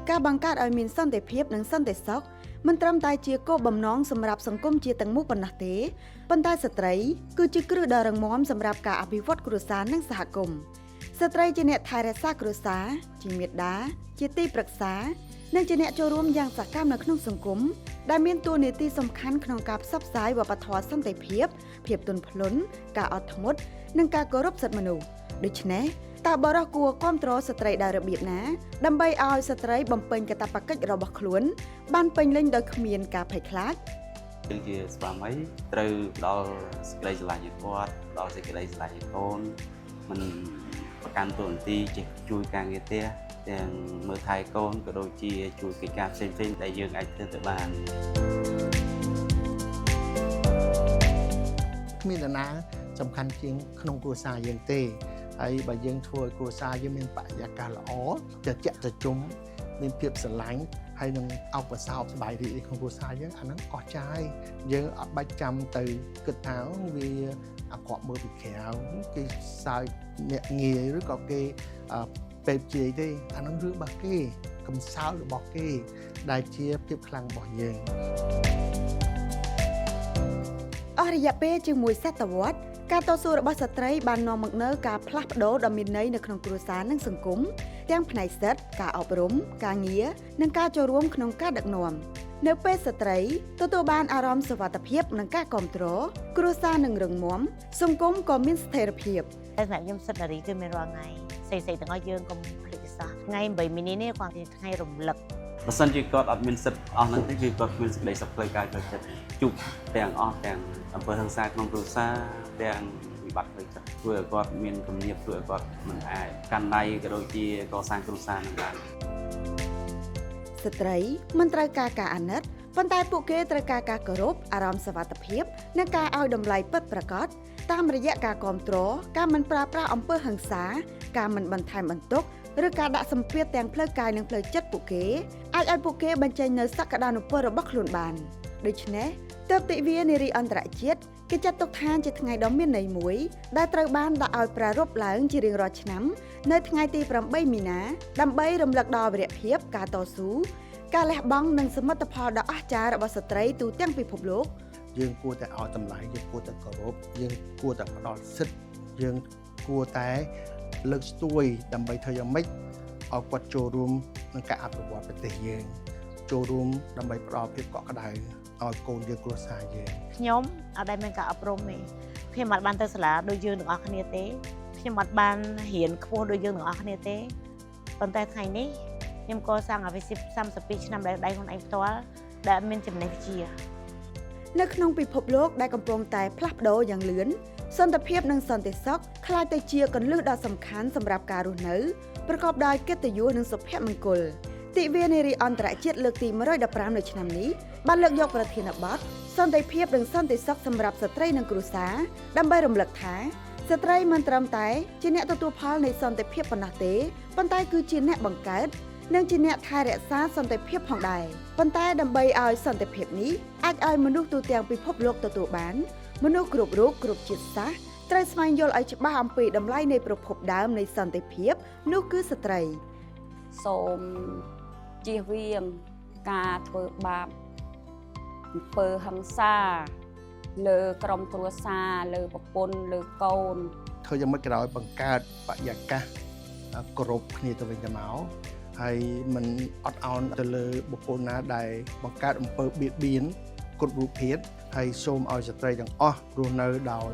ការបង្កើតឲ្យមានសន្តិភាពនិងសន្តិសុខមិនត្រឹមតែជាគោលបំណងសម្រាប់សង្គមជាទាំងមូលប៉ុណ្ណោះទេប៉ុន្តែស្ត្រីគឺជាគ្រឹះដ៏រឹងមាំសម្រាប់ការអភិវឌ្ឍគ្រួសារនិងសហគមន៍ស្ត្រីជាអ្នកថែរក្សាគ្រួសារជាមាតាជាទីប្រឹក្សានិងជាអ្នកចូលរួមយ៉ាងសកម្មនៅក្នុងសង្គមដែលមានតួនាទីសំខាន់ក្នុងការផ្សព្វផ្សាយវប្បធម៌សន្តិភាពភាពទន់ភ្លន់ការអត់ធ្មត់និងការគោរពសិទ្ធិមនុស្សដូច្នេះតើបរិសុគួរគ្រប់គ្រងស្ត្រីដោយរបៀបណាដើម្បីឲ្យស្ត្រីបំពេញកាតព្វកិច្ចរបស់ខ្លួនបានពេញលេញដោយគ្មានការភ័យខ្លាចយើងជាស្វាមីត្រូវផ្ដល់សេចក្តីស្រឡាញ់ឲ្យគាត់ផ្ដល់សេចក្តីស្រឡាញ់ឲ្យកូនមិនប្រកាន់តួនាទីចេះជួយការងារផ្ទះទាំងមើលថែកូនក៏ដូចជាជួយកិច្ចការផ្សេងៗដែលយើងអាចធ្វើទៅបានគ្មាននរណាសំខាន់ជាងក្នុងគ្រួសារយើងទេហើយបើយើងធ្វើឲ្យគ្រួសារយើងមានបរិយាកាសល្អត្រជាក់ត្រជុំមានភាពស្រឡាញ់ហើយនឹងអបអរសាសប្បាយរីករាយក្នុងគ្រួសារយើងអាហ្នឹងអស់ចាយយើងអត់បាច់ចាំទៅគិតថាវាអាក្រក់មើលពីក្រៅគេសើចអ្នកងាយឬក៏គេពេបជាយទេអាហ្នឹងរឿងរបស់គេកំសោយរបស់គេដែលជាភាពខ្លាំងរបស់យើងអស់រយៈពេលជាងមួយសតវត្សរ៍ការតស៊ូរបស់ស្ត្រីបាននាំមកនូវការផ្លាស់ប្ដូរដ៏មានន័យនៅក្នុងគ្រួសារនិងសង្គមទាំងផ្នែកសិទ្ធិការអប់រំការងារនិងការចូលរួមក្នុងការដឹកនាំនៅពេលស្ត្រីទទួលបានអារម្មណ៍សុវត្ថិភាពនិងការគាំទ្រគ្រួសារនឹងរឹងមាំសង្គមក៏មានស្ថិរភាពតែសម្រាប់ខ្ញុំសិទ្ធិនារីគឺមានរាល់ថ្ងៃស្អីៗទាំងអស់យើងកុំភ្លេចសោះថ្ងៃ8មីនានេះគាត់ជាថ្ងៃរំលឹកបើសិនជាគាត់អត់មានសិទ្ធិអស់ហ្នឹងទេគឺគាត់គ្មានសេចក្តីសុខផ្លូវកាយផ្លូវចិត្តជុកទាំងអស់ទាំងអំពើហិង្សាក្នុងគ្រួសារទាំងវិបត្តិផ្លូវចិត្តធ្វើឲ្យគាត់មានគំនាបធ្វើឲ្យគាត់មិនអាចកាន់ដៃក៏ដូចជាកសាងគ្រួសារនឹងបានស្ត្រីមិនត្រូវការការអាណិតប៉ុន្តែពួកគេត្រូវការការគោរពអារម្មណ៍សុវត្ថិភាពនិងការឲ្យតម្លៃពិតប្រាកដតាមរយៈការគាំទ្រការមិនប្រើប្រាស់អំពើហិង្សាការមិនបន្ថែមបន្ទុកឬការដាក់សម្ពាធទាំងផ្លូវកាយនិងផ្លូវចិត្តពួកគេអាចឲ្យពួកគេបញ្ចេញនូវសក្តានុពលរបស់ខ្លួនបានដូច្នេះទើបទិវានារីអន្តរជាតិគេចាត់ទុកថាជាថ្ងៃដ៏មានន័យមួយដែលត្រូវបានដាក់ឲ្យប្រារព្ធឡើងជារៀងរាល់ឆ្នាំនៅថ្ងៃទី8មីនាដើម្បីរំលឹកដល់វីរភាពការតស៊ូការលះបង់និងសមិទ្ធផលដ៏អស្ចារ្យរបស់ស្ត្រីទូទាំងពិភពលោកយើងគួរតែឲ្យតម្លៃយើងគួរតែគោរពយើងគួរតែផ្ដល់សិទ្ធិយើងគួរតែលើកស្ទួយដើម្បីធ្វើយ៉ាងម៉េចឲ្យគាត់ចូលរួមក្នុងការអភិវឌ្ឍប្រទេសយើងចូលរួមដើម្បីផ្ដល់ភាពកក់ក្ដៅឲ្យកូនយើងគ្រួសារយើងខ្ញុំអត់ដែលមានការអប់រំទេខ្ញុំអត់បានទៅសាលាដូចយើងទាំងអស់គ្នាទេខ្ញុំអត់បានរៀនខ្ពស់ដូចយើងទាំងអស់គ្នាទេប៉ុន្តែថ្ងៃនេះខ្ញុំកសាងអាជីវ32ឆ្នាំដែលដៃខ្លួនឯងផ្ទាល់ដែលមានចំណេះវិជ្ជានៅក្នុងពិភពលោកដែលកំពុងតែផ្លាស់ប្ដូរយ៉ាងលឿនសន្តិភាពនិងសន្តិសុខក្លាយទៅជាគន្លឹះដ៏សំខាន់សម្រាប់ការរស់នៅប្រកបដោយកិត្តិយសនិងសុភមង្គលទិវានារីអន្តរជាតិលើកទី115នៅឆ្នាំនេះបានលើកយកប្រធានបទសន្តិភាពនិងសន្តិសុខសម្រាប់ស្ត្រីនិងគ្រួសារដើម្បីរំលឹកថាស្ត្រីមិនត្រឹមតែជាអ្នកទទួលផលនៃសន្តិភាពប៉ុណ្ណោះទេប៉ុន្តែគឺជាអ្នកបង្កើតនិងជាអ្នកថែរក្សាសន្តិភាពផងដែរប៉ុន្តែដើម្បីឲ្យសន្តិភាពនេះអាចឲ្យមនុស្សទូទាំងពិភពលោកទទួលបានមនុស្សគ្រប់រូបគ្រប់ជាតិសាសន៍ត្រូវស្វែងយល់ឲ្យច្បាស់អំពីតម្លៃនៃប្រភពដើមនៃសន្តិភាពនោះគឺស្ត្រីសូមជៀសវាងការធ្វើបាបអំពើហិង្សាលើក្រុមគ្រួសារលើប្រពន្ធលើកូនធ្វើយ៉ាងម៉េចក៏ដោយបង្កើតបរិយាកាសគោរពគ្នាទៅវិញទៅមកហើយមិនអត់ឱនទៅលើបុគ្គលណាដែលបង្កើតអំពើបៀតបៀនគ្រប់រូបភាពហើយសូមឲ្យស្ត្រីទាំងអស់រស់នៅដោយ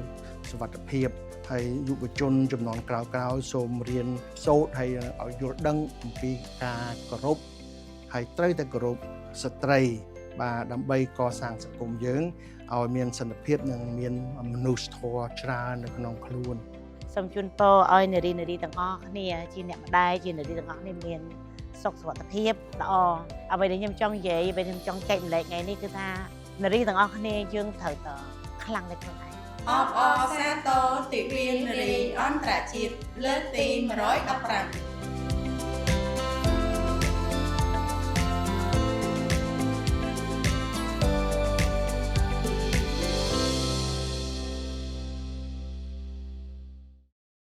សុវត្ថិភាពហើយយុវជនចំនួនក្រោយៗសូមរៀនសូត្រហើយឲ្យយល់ដឹងអំពីការគោរពហើយត្រូវតែគោរពស្ត្រីបាទដើម្បីកសាងសង្គមយើងឲ្យមានសន្តិភាពនិងមានមនុស្សធម៌ច្រើននៅក្នុងខ្លួនសូមជូនពរឲ្យនារីទាំងអស់គ្នាជាអ្នកម្ដាយជានារីទាំងអស់គ្នាមានសុខសុវត្ថិភាពល្អអ្វីដែលខ្ញុំចង់និយាយអ្វីដែលខ្ញុំចង់ចែកម្លែកថ្ងៃនេះគឺថានារីទាំងអស់គ្នាយើងត្រូវតខ្លាំងនៅខ្លួនឯងអបអរសាទរទិវានារីអន្តរជាតិលើកទី115